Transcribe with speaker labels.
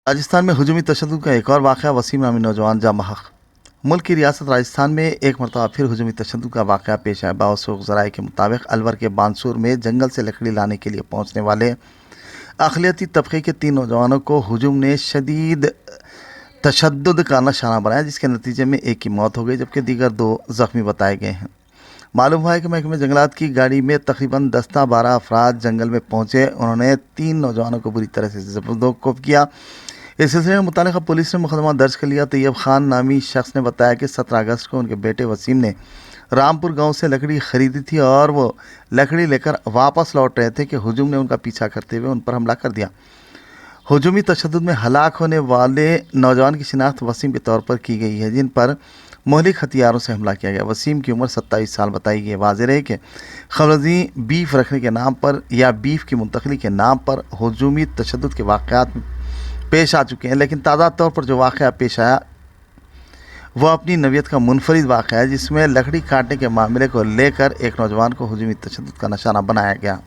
Speaker 1: राजस्थान में हुजूमी तशद्दुद का एक और वाक़या, वसीम नामी नौजवान जाँ बहक। मुल्क की रियासत राजस्थान में एक मरतबा फिर हुजूमी तशद्दुद का वाक़या पेश आया। बावसूख ज़राए के मुताबिक अलवर के बानसूर में जंगल से लकड़ी लाने के लिए पहुँचने वाले अक़लियती तबके के 3 नौजवानों को हुजूम ने शदीद तशद्दुद का निशाना बनाया, जिसके नतीजे में एक की मौत हो गई जबकि दीगर 2 ज़ख्मी बताए गए हैं। मालूम हुआ है कि महकमे जंगलात की गाड़ी में तकरीबन 10-12 अफराद जंगल में पहुंचे। उन्होंने 3 नौजवानों को बुरी तरह से ज़बरदस्त किया। इस सिलसिले में मुतल्लिक़ा पुलिस ने मुकदमा दर्ज कर लिया। तैयब खान नामी शख्स ने बताया कि 17 अगस्त को उनके बेटे वसीम ने रामपुर गांव से लकड़ी ख़रीदी थी और वो लकड़ी लेकर वापस लौट रहे थे कि हुजूम ने उनका पीछा करते हुए उन पर हमला कर दिया। हुजूमी तशद्दुद में हलाक होने वाले नौजवान की शिनाख्त वसीम के तौर पर की गई है, जिन पर मोहलिक हथियारों से हमला किया गया। वसीम की उम्र 27 साल बताई गई है। वाज़ेह रहे कि खबरजी बीफ रखने के नाम पर या बीफ की मुंतकली के नाम पर हुजूमी तशद्दुद के वाक़यात पेश आ चुके हैं, लेकिन ताज़ा तौर पर जो वाक़या पेश आया वह अपनी नवियत का मुनफरिद वाक़या है, जिसमें लकड़ी काटने के मामले को लेकर एक नौजवान को हुजूमी तशद्दुद का निशाना बनाया गया।